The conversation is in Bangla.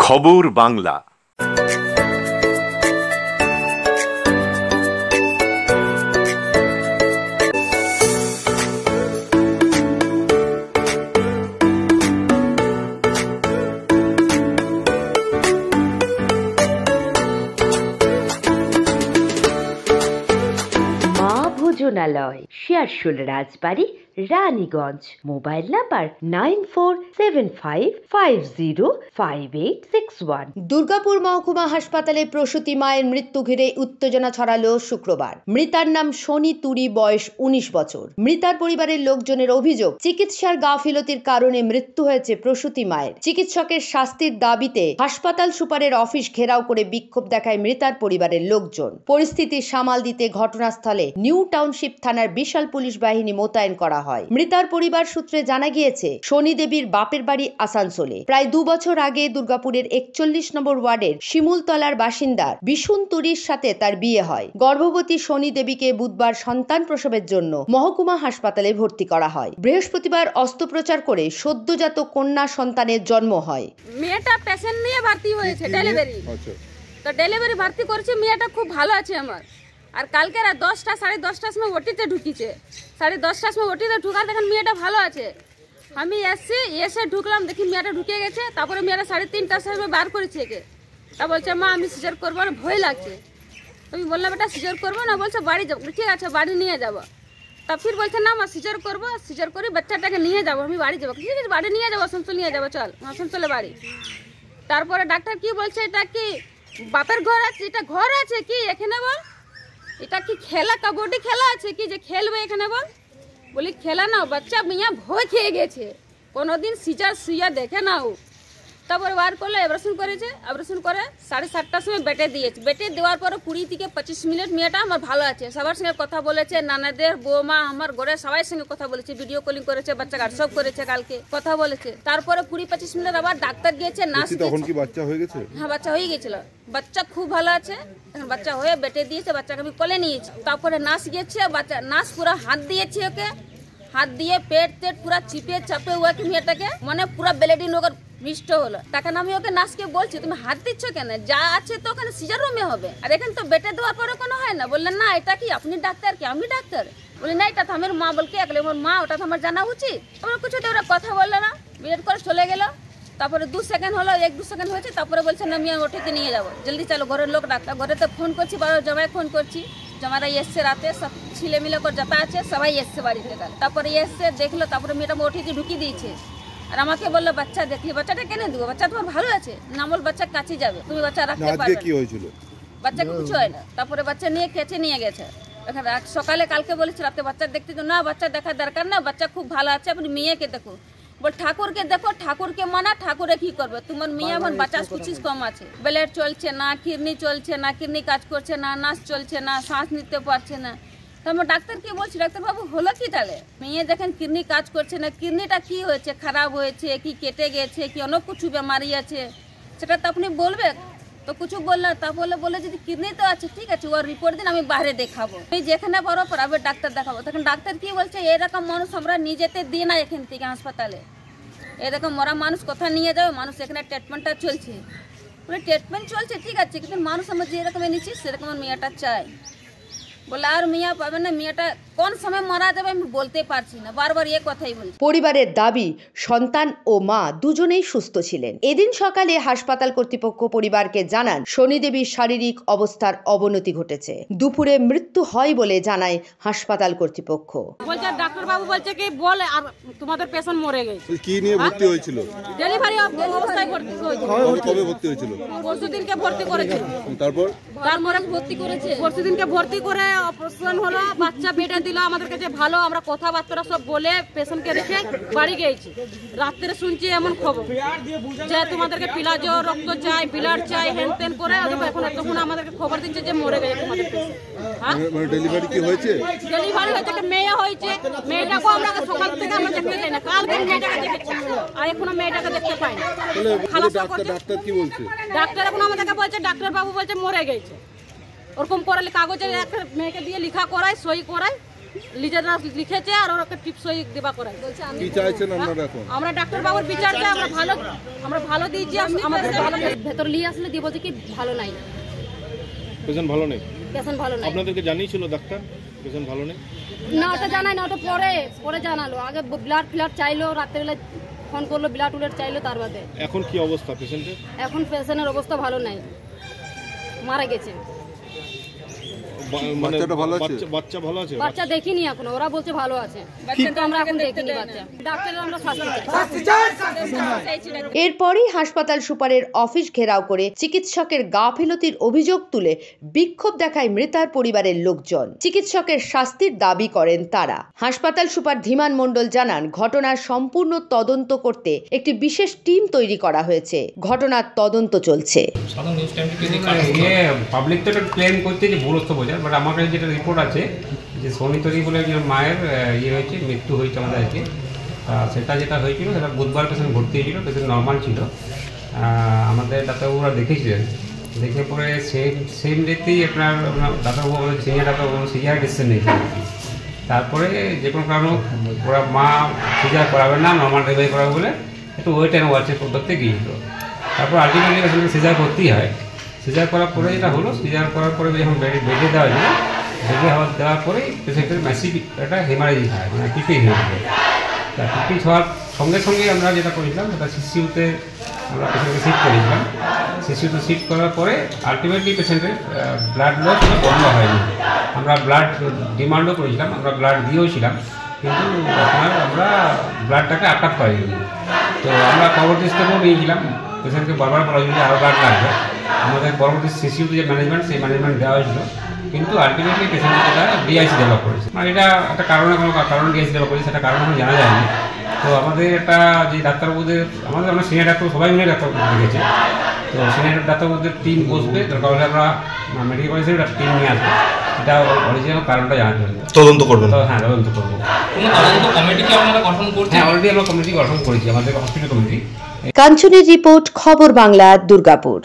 খবর বাংলা। ভোজনালয়, শেয়ারশোল রাজবাড়ি, রানীগঞ্জ। Mobile number 9475505861। দুর্গাপুর মহকুমা হাসপাতালে প্রসূতি মায়ের মৃত্যু ঘিরে উত্তেজনা ছড়ালো শুক্রবার। মৃতার নাম শনি তুরি, বয়স 19 বছর। মৃতার পরিবারের লোকজনের অভিযোগ, চিকিৎসার গাফিলতির কারণে মৃত্যু হয়েছে প্রসূতি মায়ের। চিকিৎসকের শাস্তির দাবিতে হাসপাতাল সুপারের অফিস ঘেরাও করে বিক্ষোভ দেখায় মৃতার পরিবারের লোকজন। পরিস্থিতি সামাল দিতে ঘটনাস্থলে নিউ টাউনশিপ থানার বিশাল পুলিশ বাহিনী মোতায়েন করা হয়। মৃতার পরিবার সূত্রে জানা গিয়েছে, শনি দেবীর বাপের বাড়ি আসানসোলে। প্রায় 2 বছর আগে দুর্গাপুরের 41 নম্বর ওয়ার্ডের শিমুলতলার বাসিন্দা বিশুন তুরির সাথে তার বিয়ে হয়। গর্ভবতী শনি দেবীকে বুধবার সন্তান প্রসবের জন্য মহকুমা হাসপাতালে ভর্তি করা হয়। বৃহস্পতিবার অস্ত্রোপচার করে সদ্যজাত কন্যা সন্তানের জন্ম হয়। মেয়েটা পেশেন্ট নিয়ে ভর্তি হয়েছে ডেলিভারি। তো ডেলিভারি ভর্তি করেছে, মেয়েটা খুব ভালো আছে আমার। আর কালকে রাত 10টা সাড়ে 10টার সময় ওটিতে ঢুকিছে। 10:30টার সময় ওটিতে ঢুকার দেখেন মেয়েটা ভালো আছে। আমি এসে ঢুকলাম, দেখি মেয়েটা ঢুকে গেছে। তারপরে মেয়েটা 3:30টার সময় বার করেছে একে। তা বলছে, মা আমি সিজার করবো না, ভয় লাগছে। আমি বললাম, বেটা সিজার করবো না? বলছে বাড়ি যাবো। ঠিক আছে, বাড়ি নিয়ে যাবো। তা ফির বলছে, না মা সিজার করবো, সিজার করে বাচ্চাটাকে নিয়ে যাবো, আমি বাড়ি যাবো। ঠিক আছে, বাড়ি নিয়ে যাবো, আসানসোল নিয়ে যাবো, চল আসানসোলে বাড়ি। তারপরে ডাক্তার কি বলছে, এটা কি বাপের ঘর আছে? এটা ঘর আছে কি এখানে? বল, এটা কি খেলা, কাবাডি খেলা আছে কি যে খেলবে এখানে? বল। বলি খেলা না, বাচ্চা মিয়া ভয় খেয়ে গেছে, কোনোদিন সিজার সুইয়া দেখে নাও। তারপরে বার করলে অপারেশন করেছে। অপারেশন করে 7:30টার সময় বেটে দিয়েছে। বেটে দেওয়ার পরে 20 থেকে 25 মিনিট মেয়েটা আমার ভালো আছে। সবার সঙ্গে কথা বলেছে, নানাদের বৌমা আমার ঘরে সবাই সঙ্গে কথা বলেছে, ভিডিও কলিং করেছে, বাচ্চা কাট সব করেছে, কালকে কথা বলেছে। তারপরে 20-25 মিনিট আবার ডাক্তার গিয়েছে, নার্স। তখন কি বাচ্চা হয়ে গেছে? হ্যাঁ, বাচ্চা হয়ে গেছিল। বাচ্চা খুব ভালো আছে, বাচ্চা হয়ে বেটে দিয়েছে, বাচ্চাকে আমি কোলে নিয়েছি। তারপরে নার্স গিয়েছে, বাচ্চা নার্স পুরো হাত দিয়েছে ওকে, হাত দিয়ে পেট টেট পুরা চিপে চাপে ওকে মেয়েটাকে, মানে পুরা ব্লিডিং ওকে মিষ্ট হলো। তখন আমি ওকে নার্সকে বলছি, তুমি হাত দিচ্ছ কেন? যা আছে তো ওখানে সিজার রুমে হবে, আর এখানে তো বেটে দেওয়ার পরে কোনো হয় না। বললেন, না এটা কি আপনি ডাক্তার? কি আমি ডাক্তার? বলি না, এটা তো আমার মা। বলকে একলে আমার মা, ওটা তো আমার জানা উচিত। আমার কিছুতে ওরা কথা বললো না, বিরেট করে চলে গেল। তারপরে 2 সেকেন্ড হলো, 1-2 সেকেন্ড হয়েছে। তারপরে বলছে, না আমি ওটিতে নিয়ে যাবো, জলদি চলো। ঘরের লোক ডাক্তার, ঘরেতে ফোন করছি, বারো জমায় ফোন করছি। জমারা এসছে রাতে, সব ছিলে মিলে করে যাতা আছে, সবাই এসছে বাড়িতে। তারপরে এসছে দেখলো, তারপরে মেয়েটা ওটিতে ঢুকিয়ে দিয়েছে। আর আমাকে বললো, বাচ্চা দেখলি? বাচ্চাটা কেন দেবো? বাচ্চা তোমার ভালো আছে না? বল, বাচ্চা কাছে যাবে, তুমি বাচ্চা রাখতে পারবে। কি হয়েছিল? বাচ্চাকে কিছু হয় না। তারপরে বাচ্চা নিয়ে কেচে নিয়ে গেছে। সকালে কালকে বলেছি রাতে বাচ্চা দেখতে, তো না বাচ্চা দেখার দরকার না, বাচ্চা খুব ভালো আছে, আপনি মেয়েকে দেখো। বল, ঠাকুরকে দেখো। ঠাকুরকে মানা, ঠাকুরে কি করবে? তোমার মেয়ে আমার বাচ্চা কুচিস কম আছে, ব্লাড চলছে না, কিডনি চলছে না, কিডনি কাজ করছে না, নার্স চলছে না, শ্বাস নিতে পারছে না। আমার ডাক্তার কি বলছি, ডাক্তার বাবু হলো কি তাহলে? মেয়ে দেখেন কিডনি কাজ করছে না, কিডনিটা কি হয়েছে, খারাপ হয়েছে কি, কেটে গেছে কি, অনেক কিছু বেমারি আছে, সেটা তো আপনি বলবে। তো কিছু বললো, তা বলে যদি কিডনি তো আছে, ঠিক আছে, ওর রিপোর্ট দিন, আমি বাইরে দেখাবো, আমি যেখানে পারো প্রাইভেট ডাক্তার দেখাবো। তখন ডাক্তার কি বলছে, এরকম মানুষ আমরা নিজেতে দিই না এখান থেকে হাসপাতালে, এরকম মরা মানুষ কোথায় নিয়ে যাবে? মানুষ এখানে ট্রিটমেন্টটা চলছে, বলে ট্রিটমেন্ট চলছে, ঠিক আছে, কিন্তু মানুষ আমরা যেরকম এনেছি সেরকম মেয়েটা চাই। বলে আর মেয়ে পাবে না, মেয়েটা কোন সময় মারা যাবে আমি বলতে পারছি না, বারবার এই কথাই বলছি। পরিবারের দাবি, সন্তান ও মা দুজনেই সুস্থ ছিলেন। এদিন সকালে হাসপাতাল কর্তৃপক্ষ পরিবারকে জানান, শনি দেবীর শারীরিক অবস্থার অবনতি ঘটেছে। দুপুরে মৃত্যু হয় বলে জানায় হাসপাতাল কর্তৃপক্ষ। বলছে ডাক্তার বাবু বলছে কি, বল আর তোমাদের পেশেন্ট মরে গেছে। কি নিয়ে ভর্তি হয়েছিল? ডেলিভারি অবস্থায় ভর্তি হয়েছিল। কবে ভর্তি হয়েছিল? পরশুদিনকে ভর্তি করেছিল। তারপরে ভর্তি করেছে, পরশুদিনকে ভর্তি করে অপারেশন হলো, বাচ্চা বেডে দিল। আমাদের কাছে ভালো, আমরা কথাবার্তা সব বলে পেশেন্টকে রেখে বাড়ি গেছি। রাত্রে শুনছি এমন খবর যে তোমাদেরকে পিলাজো রক্ত চাই, ব্লাড চাই, হ্যান ত্যান করে এখন এতক্ষণ আমাদেরকে খবর দিচ্ছে যে মরে গেছে তোমাদের পেশেন্ট। ডেলিভারি কি হয়েছে? ডেলিভারি হয়েছে, একটা মেয়ে হয়েছে। মেয়েটাকে আমরা সকাল থেকে আমরা দেখতে যাই না, কালকে মেয়েটাকে দেখেছি, আর এখনো মেয়েটাকে দেখতে পাই না। ডাক্তার কি বলছে? ডাক্তার এখন আমাদেরকে বলছে, ডাক্তার বাবু বলছে মরে গেছে। ওরকম করালে কাগজে একটা মেয়েকে দিয়ে লেখা করায়, সই করায়, নিজেরা লিখেছে আর ওরা টিপসই দেবা করাই। কি চাইছেন আপনারা এখন? আমরা ডাক্তার বাবুর বিচার চাই, আমরা ভালো দিয়েছি, আমাদের ভালো ভেতর নিয়ে আসলে দিব যে কি ভালো নাই, পেশেন্ট ভালো নেই। পেশেন্ট ভালো নাই। আপনাদেরকে জানিয়েছিল ডাক্তার পেশেন্ট ভালো নেই? না, ওটা জানাই না, ওটা পরে জানালো। আগে ব্লাড ফ্লাড চাইলো, রাত্রেবেলা ফোন করলো, ব্লাড উলেট চাইলো, তার বাদে। এখন কি অবস্থা পেশেন্টের? এখন পেশেন্টের অবস্থা ভালো নাই, মারা গেছে। বাচ্চাটা ভালো আছে? বাচ্চা ভালো আছে? বাচ্চা দেখিনি এখনো, ওরা বলছে ভালো আছে, কিন্তু আমরা এখন দেখিনি বাচ্চা। ডাক্তারের আমরা শাস্তি চাই। এরপরই হাসপাতাল সুপারের অফিস ঘেরাও করে চিকিৎসকের গাফিলতির অভিযোগ তুলে বিক্ষোভ দেখায় মৃতার পরিবারের লোকজন। চিকিৎসকের শাস্তির দাবি করেন তারা। হাসপাতাল সুপার ধীমান মণ্ডল জানান, ঘটনার সম্পূর্ণ তদন্ত করতে একটি বিশেষ টিম তৈরি করা হয়েছে। ঘটনার তদন্ত চলছে। পাবলিক তো ক্লেম করতে যে ভুলস্থ বোঝায়, বাট আমার কাছে যেটা রিপোর্ট আছে যে সোনি তরি বলে একজন মায়ের হয়েছে, মৃত্যু হয়েছে আমাদের আজকে। সেটা যেটা হয়েছিল সেটা বুধবার পেশেন্ট ভর্তি হয়েছিল, পেশেন্ট নর্মাল ছিল। আমাদের ডাক্তারবাবুরা দেখেছিলেন, দেখে পরে সেম ডেতেই আপনার ডাক্তারবাবু সিনিয়র ডাক্তারবাবু সিজার ডিসিশন নিয়েছিলেন। তারপরে যে কোনো কারণে ওরা মা সিজার করাবে না, নর্মাল ডেলিভারি করাবে বলে একটু ওয়েট অ্যান্ড ওয়াচের করতে গিয়েছিল। তারপর আলটিমেটলি পেশেন্টকে সিজার করতেই হয়। সিজার করার পরে যেটা হলো, সিজার করার পরে যখন বেডে দেওয়া যায়, বেডে দেওয়ার পরেই পেশেন্টের ম্যাসিভ একটা হেমারেজ হয়, মানে পিপিং হয়ে যায়। তা পিপিং হওয়ার সঙ্গে সঙ্গে আমরা যেটা করেছিলাম সেটা সিসিউতে আমরা পেশেন্টকে শিফট করেছিলাম। সিসিউতে শিফট করার পরে আলটিমেটলি পেশেন্টের ব্লাড লস বন্ধ হয়নি। আমরা ব্লাড ডিমান্ডও করেছিলাম, আমরা ব্লাড দিয়েওছিলাম, কিন্তু আপনার আমরা ব্লাডটাকে আটকাতে পারিনি। তো আমরা পরবর্তী স্টেপও নিয়েছিলাম, পেশেন্টকে বারবার বলা হয়েছিল আরও ব্লাড লাগবে। আমাদের পরবর্তী সিসিউতে যে ম্যানেজমেন্ট, সেই ম্যানেজমেন্ট দেওয়া হয়েছিল, কিন্তু আলটিমেটলি পেশেন্ট এটা ডিআইসি ডেভেলপ করেছে। মানে এটা একটা কারণে কোনো কারণ ডিআইসি ডেভেলপ করেছে, সেটা কারণ জানা যায়নি। তো আমাদের একটা যে ডাক্তারবাবুদের, আমরা সিনিয়র ডাক্তার সবাই মিলে ডাক্তারবাবু দেখেছি। তো সিনিয়র ডাক্তারবাবুদের টিম বসবে, দরকার হলে আমরা মেডিকেল কলেজের একটা টিম নিয়ে আসবো, এটা অরিজিনাল কারণটা জানাতে হবে, তদন্ত করবেন। হ্যাঁ, তদন্ত করবো। হ্যাঁ, অলরেডি আমরা কমিটি গঠন করেছি, আমাদের হসপিটাল কমিটি। কাঞ্চনের রিপোর্ট, খবর বাংলা, দুর্গাপুর।